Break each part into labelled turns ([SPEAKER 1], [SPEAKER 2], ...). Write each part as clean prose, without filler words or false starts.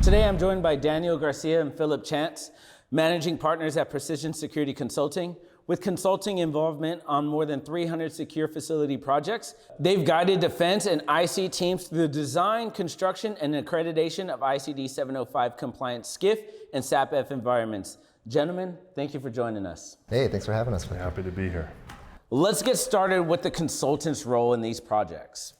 [SPEAKER 1] Today I'm joined by Daniel Garcia and Phillip Chance, managing partners at Precision Security Consulting. With consulting involvement on more than 300 secure facility projects, they've guided defense and IC teams through the design, construction, and accreditation of ICD 705 compliant SCIF and SAP-F environments. Gentlemen, thank you for joining us.
[SPEAKER 2] Hey, thanks for having us.
[SPEAKER 3] Happy to be here.
[SPEAKER 1] Let's get started with the consultant's role in these projects.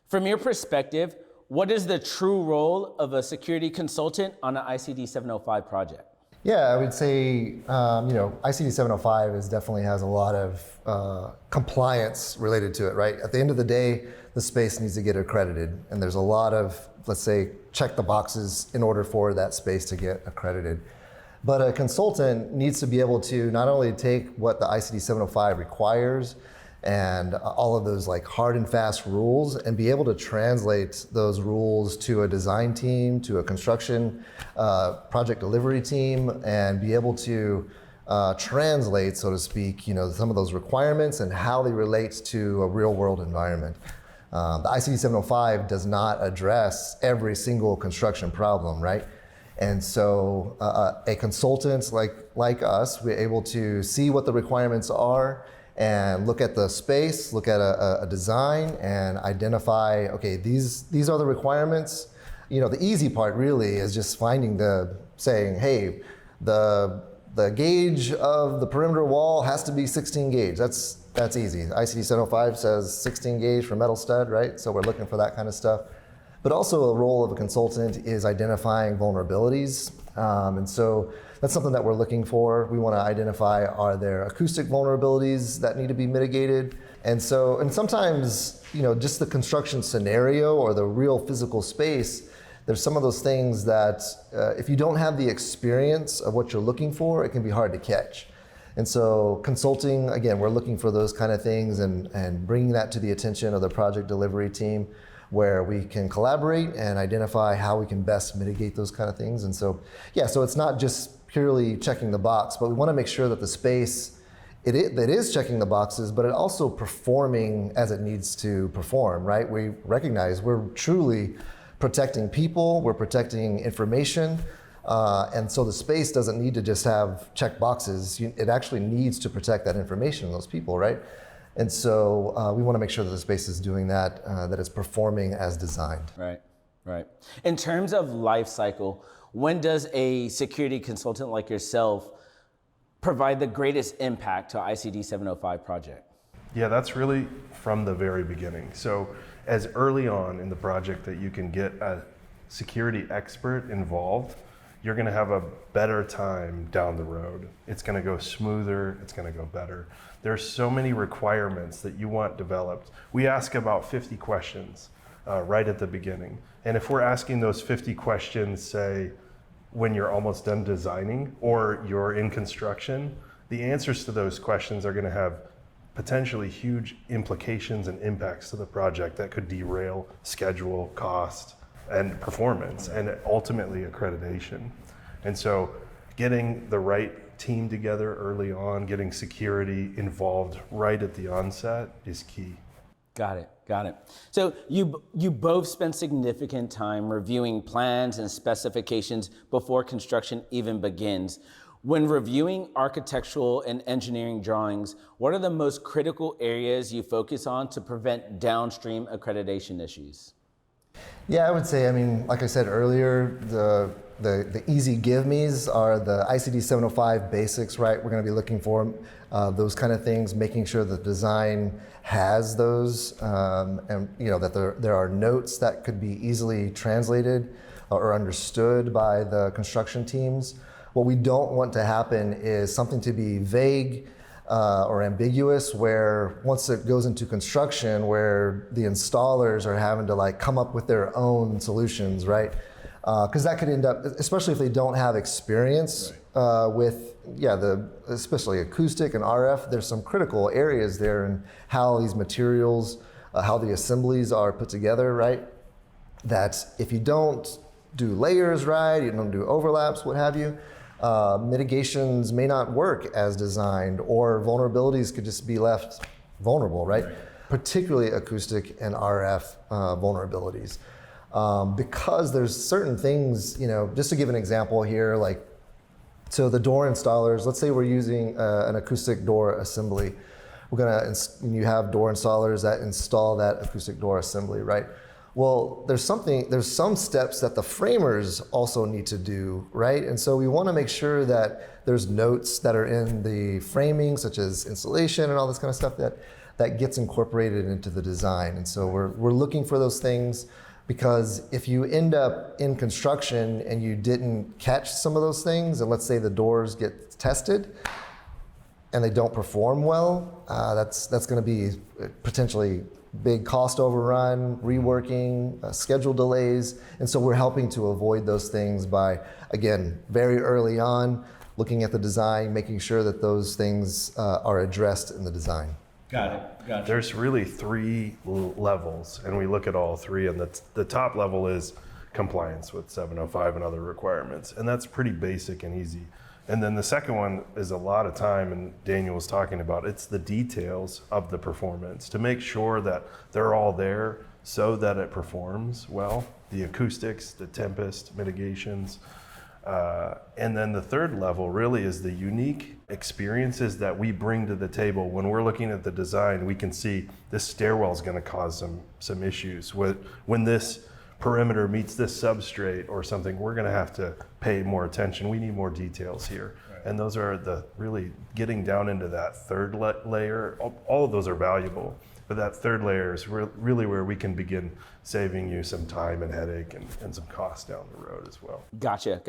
[SPEAKER 1] From your perspective, what is the true role of a security consultant on an ICD 705 project?
[SPEAKER 2] Yeah, I would say, ICD 705 definitely has a lot of compliance related to it, right? At the end of the day, the space needs to get accredited. And there's a lot of, let's say, check the boxes in order for that space to get accredited. But a consultant needs to be able to not only take what the ICD 705 requires and all of those like hard and fast rules and be able to translate those rules to a design team, to a construction project delivery team, and be able to translate, so to speak, some of those requirements and how they relate to a real world environment. The ICD 705 does not address every single construction problem, right? And so a consultant like us, we're able to see what the requirements are and look at the space, look at a design and identify, okay, these are the requirements. The easy part really is just saying, hey, the gauge of the perimeter wall has to be 16 gauge. That's easy. ICD 705 says 16 gauge for metal stud, right? So we're looking for that kind of stuff. But also a role of a consultant is identifying vulnerabilities. And so that's something that we're looking for. We want to identify, are there acoustic vulnerabilities that need to be mitigated? And sometimes, just the construction scenario or the real physical space, there's some of those things that if you don't have the experience of what you're looking for, it can be hard to catch. And so consulting, again, we're looking for those kind of things and bringing that to the attention of the project delivery team, where we can collaborate and identify how we can best mitigate those kind of things. And so, so it's not just purely checking the box, but we want to make sure that the space, it is checking the boxes, but it also performing as it needs to perform, right? We recognize we're truly protecting people, we're protecting information, and so the space doesn't need to just have check boxes. It actually needs to protect that information and those people, right? And so we want to make sure that the space is doing that, that it's performing as designed.
[SPEAKER 1] Right. In terms of life cycle, when does a security consultant like yourself provide the greatest impact to ICD 705 project?
[SPEAKER 3] Yeah, that's really from the very beginning. So as early on in the project that you can get a security expert involved, you're going to have a better time down the road. It's going to go smoother, it's going to go better. There's so many requirements that you want developed. We ask about 50 questions right at the beginning. And if we're asking those 50 questions, say, when you're almost done designing or you're in construction, the answers to those questions are going to have potentially huge implications and impacts to the project that could derail schedule, cost, and performance, and ultimately accreditation. And so getting the right team together early on, getting security involved right at the onset is key.
[SPEAKER 1] Got it. So you both spend significant time reviewing plans and specifications before construction even begins. When reviewing architectural and engineering drawings, what are the most critical areas you focus on to prevent downstream accreditation issues?
[SPEAKER 2] Yeah, I would say, like I said earlier, the easy give-me's are the ICD 705 basics, right? We're going to be looking for those kind of things, making sure the design has those, and that there are notes that could be easily translated or understood by the construction teams. What we don't want to happen is something to be vague or ambiguous, where once it goes into construction, where the installers are having to come up with their own solutions, right? Because that could end up, especially if they don't have experience with, especially acoustic and RF, there's some critical areas there in how these materials, how the assemblies are put together, right? That if you don't do layers right, you don't do overlaps, what have you, mitigations may not work as designed, or vulnerabilities could just be left vulnerable, right? Particularly acoustic and RF vulnerabilities. because there's certain things, just to give an example here, like, so the door installers, let's say we're using an acoustic door assembly. You have door installers that install that acoustic door assembly, right? Well, there's some steps that the framers also need to do, right? And so we want to make sure that there's notes that are in the framing, such as insulation and all this kind of stuff that gets incorporated into the design. And so we're looking for those things, because if you end up in construction and you didn't catch some of those things, and let's say the doors get tested and they don't perform well, that's going to be potentially big cost overrun, reworking, schedule delays. And so we're helping to avoid those things by, again, very early on, looking at the design, making sure that those things are addressed in the design.
[SPEAKER 1] Got it.
[SPEAKER 3] There's really 3 levels, and we look at all 3, and the top level is compliance with 705 and other requirements, and that's pretty basic and easy. And then the second one is a lot of time, and Daniel was talking about, it's the details of the performance to make sure that they're all there so that it performs well. The acoustics, the tempest mitigations. And then the third level really is the unique experiences that we bring to the table. When we're looking at the design, we can see this stairwell is going to cause some issues. When this perimeter meets this substrate or something, we're going to have to pay more attention. We need more details here. Right. And those are really getting down into that third layer. All of those are valuable, but that third layer is really where we can begin saving you some time and headache and some cost down the road as well.
[SPEAKER 1] Gotcha.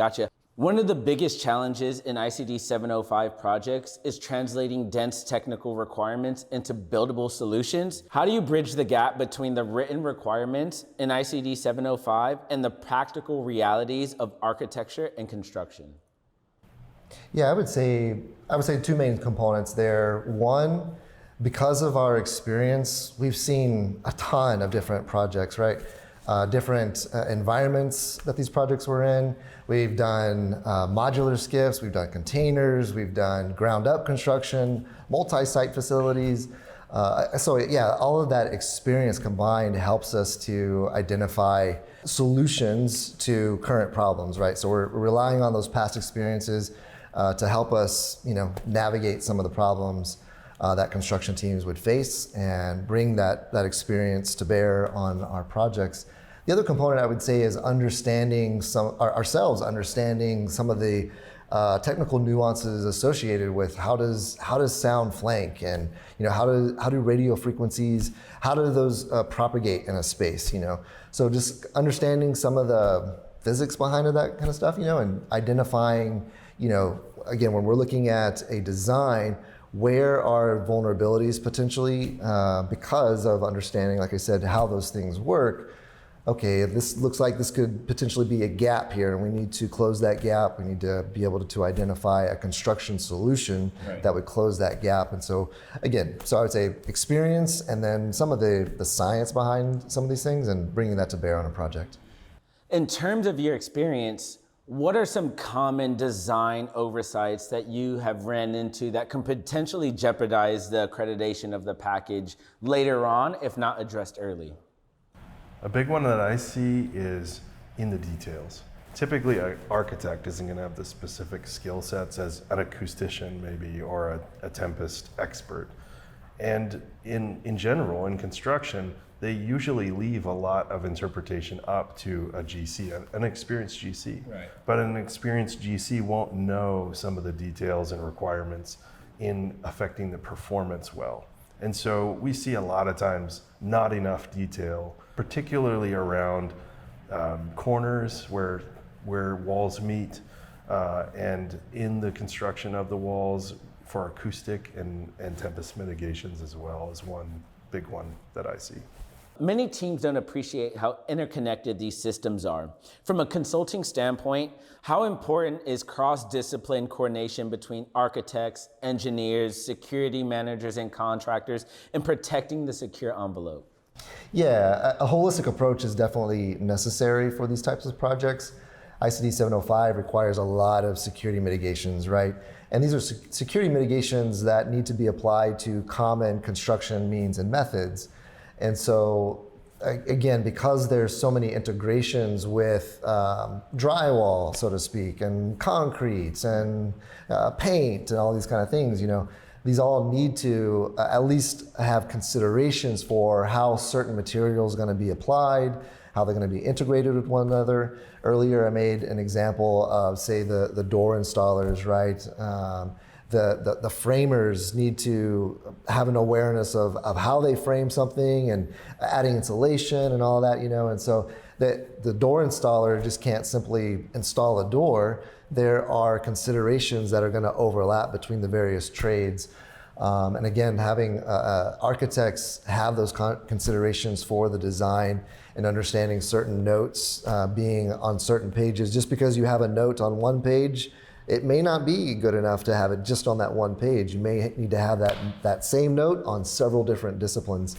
[SPEAKER 1] One of the biggest challenges in ICD 705 projects is translating dense technical requirements into buildable solutions. How do you bridge the gap between the written requirements in ICD 705 and the practical realities of architecture and construction?
[SPEAKER 2] Yeah, I would say 2 main components there. One, because of our experience, we've seen a ton of different projects, right? Different environments that these projects were in. We've done modular SCIFs, we've done containers, we've done ground up construction, multi-site facilities. So yeah, all of that experience combined helps us to identify solutions to current problems, right? So we're relying on those past experiences to help us, navigate some of the problems that construction teams would face and bring that experience to bear on our projects. The other component I would say is understanding some of the technical nuances associated with how does sound flank, and how do radio frequencies, how do those propagate in a space, So just understanding some of the physics behind that kind of stuff, and identifying, again, when we're looking at a design, where are vulnerabilities potentially because of understanding, like I said, how those things work. Okay, this looks like this could potentially be a gap here, and we need to close that gap. We need to be able to identify a construction solution that would close that gap. And so, again, I would say experience, and then some of the science behind some of these things, and bringing that to bear on a project.
[SPEAKER 1] In terms of your experience, what are some common design oversights that you have ran into that can potentially jeopardize the accreditation of the package later on, if not addressed early?
[SPEAKER 3] A big one that I see is in the details. Typically, an architect isn't going to have the specific skill sets as an acoustician maybe, or a Tempest expert. And in general, in construction, they usually leave a lot of interpretation up to a GC, an experienced GC.
[SPEAKER 1] Right.
[SPEAKER 3] But an experienced GC won't know some of the details and requirements in affecting the performance well. And so we see a lot of times not enough detail, particularly around corners where walls meet, and in the construction of the walls for acoustic and tempest mitigations as well is one big one that I see.
[SPEAKER 1] Many teams don't appreciate how interconnected these systems are. From a consulting standpoint, how important is cross-discipline coordination between architects, engineers, security managers, and contractors in protecting the secure envelope?
[SPEAKER 2] Yeah, a holistic approach is definitely necessary for these types of projects. ICD 705 requires a lot of security mitigations, right? And these are security mitigations that need to be applied to common construction means and methods. And so again, because there's so many integrations with drywall, so to speak, and concrete and paint and all these kind of things, these all need to at least have considerations for how certain materials are going to be applied, how they're going to be integrated with one another. Earlier, I made an example of, say, the door installers, right? The framers need to have an awareness of how they frame something and adding insulation and all that, and so the door installer just can't simply install a door. There are considerations that are going to overlap between the various trades. And again, having architects have those considerations for the design and understanding certain notes being on certain pages. Just because you have a note on one page, it may not be good enough to have it just on that one page. You may need to have that same note on several different disciplines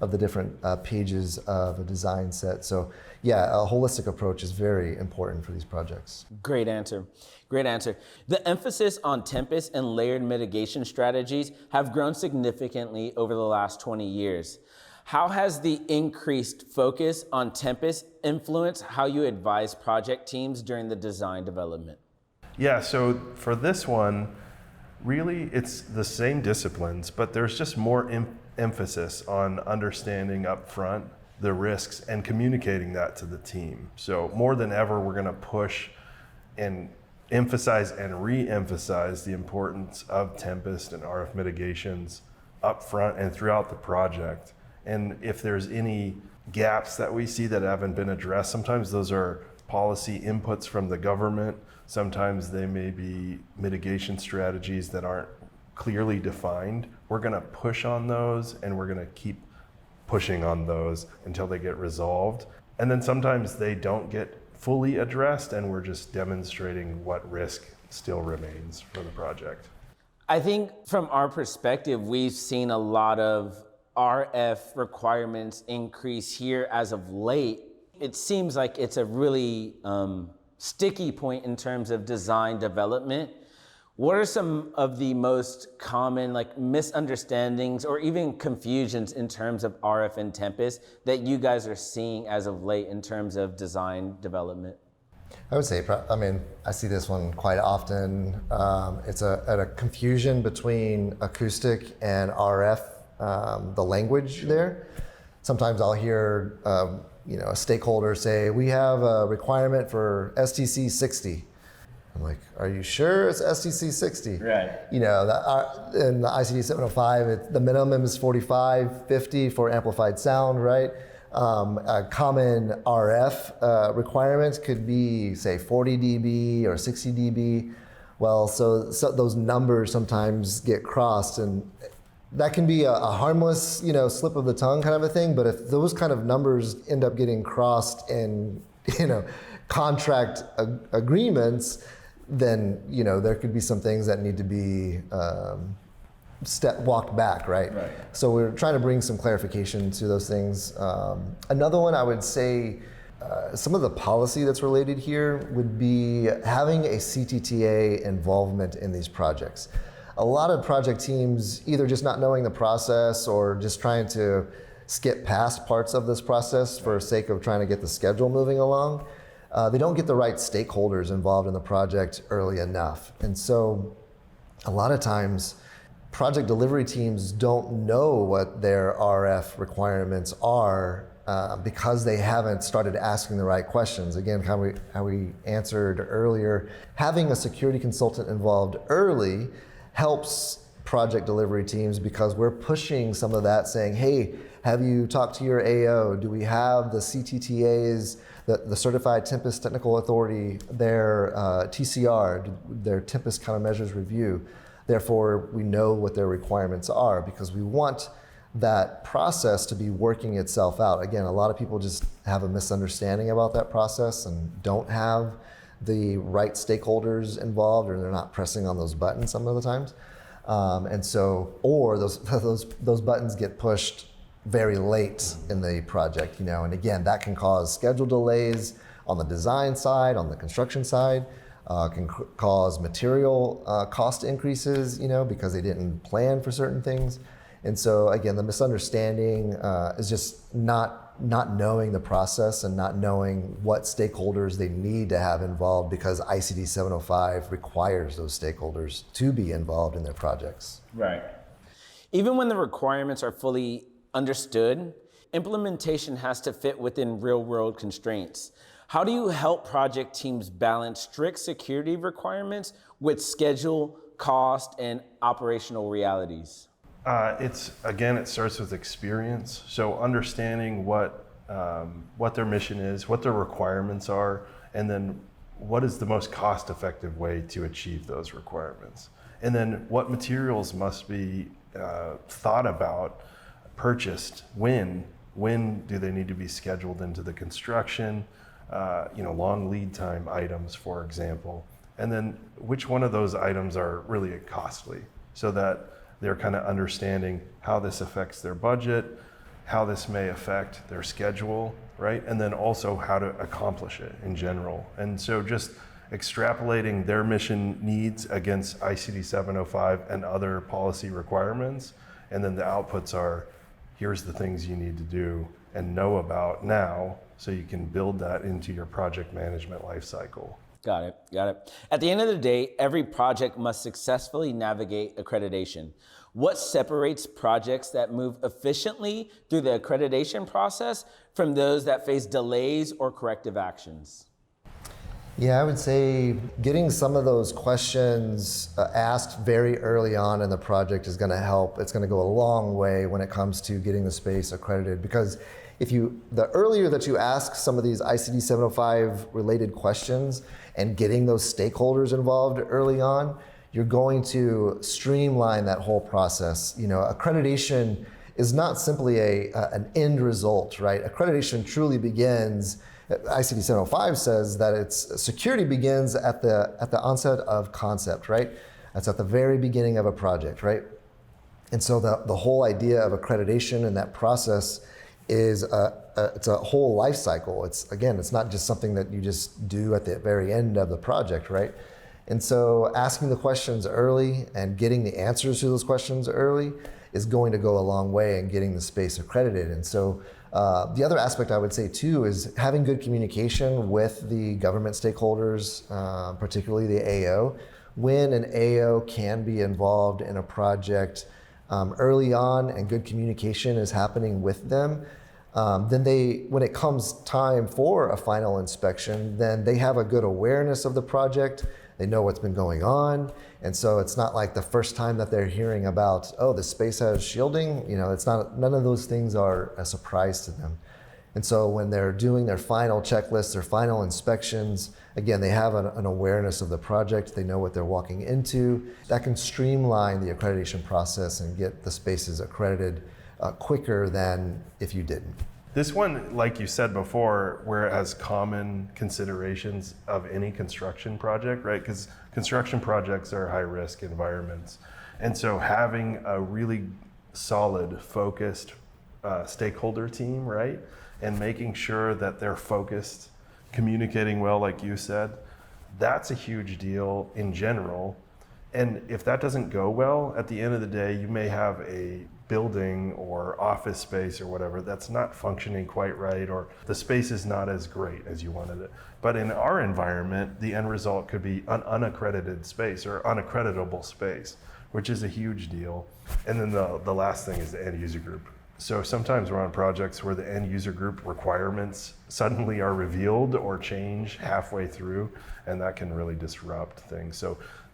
[SPEAKER 2] of the different pages of a design set. So yeah, a holistic approach is very important for these projects.
[SPEAKER 1] Great answer. Great answer. The emphasis on Tempest and layered mitigation strategies have grown significantly over the last 20 years. How has the increased focus on Tempest influenced how you advise project teams during the design development?
[SPEAKER 3] Yeah, so for this one, really it's the same disciplines, but there's just more emphasis on understanding up front the risks and communicating that to the team. So more than ever, we're going to push and emphasize and re-emphasize the importance of Tempest and RF mitigations up front and throughout the project. And if there's any gaps that we see that haven't been addressed, sometimes those are policy inputs from the government. Sometimes they may be mitigation strategies that aren't clearly defined. We're going to push on those, and we're going to keep pushing on those until they get resolved. And then sometimes they don't get fully addressed, and we're just demonstrating what risk still remains for the project.
[SPEAKER 1] I think from our perspective, we've seen a lot of RF requirements increase here as of late. It seems like it's a really sticky point in terms of design development. What are some of the most common misunderstandings or even confusions in terms of RF and Tempest that you guys are seeing as of late in terms of design development?
[SPEAKER 2] I would say, I see this one quite often. It's a confusion between acoustic and RF, the language there. Sometimes I'll hear a stakeholder say, we have a requirement for STC 60. I'm like, are you sure it's STC 60?
[SPEAKER 1] Right.
[SPEAKER 2] In the ICD 705, the minimum is 45, 50 for amplified sound, right? A common RF requirement could be, say, 40 dB or 60 dB. Well, so those numbers sometimes get crossed, and that can be a harmless, slip of the tongue kind of a thing. But if those kind of numbers end up getting crossed in, contract agreements, then there could be some things that need to be walked back, right? So we're trying to bring some clarification to those things. Another one I would say, some of the policy that's related here would be having a CTTA involvement in these projects. A lot of project teams either just not knowing the process or just trying to skip past parts of this process for sake of trying to get the schedule moving along. They don't get the right stakeholders involved in the project early enough. And so a lot of times project delivery teams don't know what their RF requirements are because they haven't started asking the right questions. Again, how we answered earlier, having a security consultant involved early helps project delivery teams because we're pushing some of that, saying, hey, have you talked to your AO? Do we have the CTTAs, the Certified Tempest Technical Authority, their TCR, their Tempest Countermeasures Review? Therefore, we know what their requirements are because we want that process to be working itself out. Again, a lot of people just have a misunderstanding about that process and don't have the right stakeholders involved, or they're not pressing on those buttons some of the times. And so, or those buttons get pushed very late in the project, and again, that can cause schedule delays on the design side, on the construction side, can cause material cost increases, because they didn't plan for certain things. And so again, the misunderstanding is just not not knowing the process and not knowing what stakeholders they need to have involved, because ICD 705 requires those stakeholders to be involved in their projects.
[SPEAKER 1] Right. Even when the requirements are fully understood, implementation has to fit within real-world constraints. How do you help project teams balance strict security requirements with schedule, cost, and operational realities?
[SPEAKER 3] It starts with experience. So understanding what their mission is, what their requirements are, and then what is the most cost-effective way to achieve those requirements. And then what materials must be thought about, purchased, when do they need to be scheduled into the construction, long lead time items, for example. And then which one of those items are really costly, so that they're kind of understanding how this affects their budget, how this may affect their schedule, right? And then also how to accomplish it in general. And so just extrapolating their mission needs against ICD 705 and other policy requirements. And then the outputs are, here's the things you need to do and know about now, so you can build that into your project management lifecycle.
[SPEAKER 1] Got it. At the end of the day, every project must successfully navigate accreditation. What separates projects that move efficiently through the accreditation process from those that face delays or corrective actions?
[SPEAKER 2] Yeah, I would say getting some of those questions asked very early on in the project is going to help. It's going to go a long way when it comes to getting the space accredited, because the earlier that you ask some of these ICD 705 related questions and getting those stakeholders involved early on, you're going to streamline that whole process. Accreditation is not simply an end result, right? Accreditation truly begins, ICD 705 says that security begins at the onset of concept, right? That's at the very beginning of a project, right? And so the whole idea of accreditation and that process is it's a whole life cycle. It's not just something that you just do at the very end of the project, right? And so asking the questions early and getting the answers to those questions early is going to go a long way in getting the space accredited. And so the other aspect I would say too is having good communication with the government stakeholders, particularly the AO. When an AO can be involved in a project early on and good communication is happening with them, then when it comes time for a final inspection, then they have a good awareness of the project. They know what's been going on. And so it's not like the first time that they're hearing about, oh, the space has shielding. None of those things are a surprise to them. And so when they're doing their final checklists, their final inspections, again, they have an awareness of the project. They know what they're walking into. That can streamline the accreditation process and get the spaces accredited quicker than if you didn't.
[SPEAKER 3] This one, like you said before, where it has common considerations of any construction project, right? Because construction projects are high-risk environments. And so having a really solid, focused stakeholder team, right? And making sure that they're focused, communicating well, like you said, that's a huge deal in general. And if that doesn't go well, at the end of the day, you may have a building or office space or whatever that's not functioning quite right, or the space is not as great as you wanted it. But in our environment, the end result could be an unaccredited space or unaccreditable space, which is a huge deal. And then the last thing is the end user group. So sometimes we're on projects where the end user group requirements suddenly are revealed or change halfway through, and that can really disrupt things.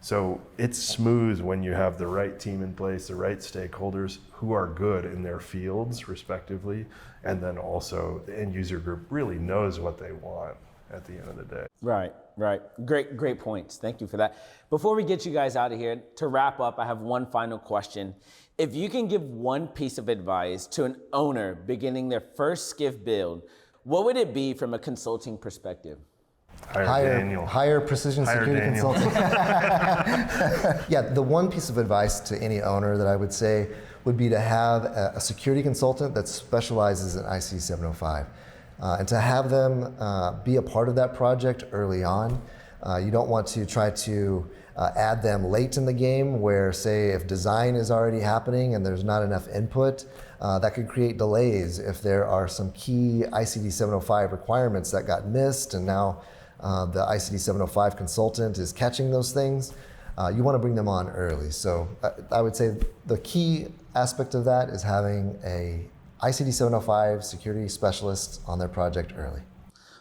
[SPEAKER 3] So it's smooth when you have the right team in place, the right stakeholders who are good in their fields respectively, and then also the end user group really knows what they want at the end of the day.
[SPEAKER 1] Right. Great points. Thank you for that. Before we get you guys out of here, to wrap up, I have one final question. If you can give one piece of advice to an owner beginning their first SCIF build, what would it be from a consulting perspective?
[SPEAKER 2] Hire precision security consulting. Yeah, the one piece of advice to any owner that I would say would be to have a security consultant that specializes in IC 705. And to have them be a part of that project early on. You don't want to try to add them late in the game where, say, if design is already happening and there's not enough input, That could create delays if there are some key ICD 705 requirements that got missed, and now the ICD 705 consultant is catching those things. You want to bring them on early. So I would say the key aspect of that is having a ICD 705 security specialist on their project early.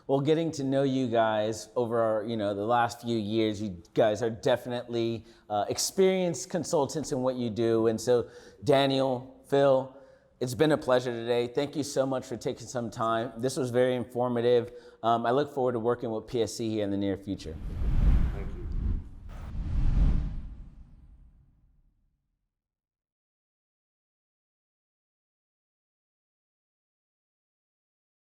[SPEAKER 1] Well, getting to know you guys over the last few years, you guys are definitely experienced consultants in what you do. And so, Daniel, Phil, it's been a pleasure today. Thank you so much for taking some time. This was very informative. I look forward to working with PSC here in the near future.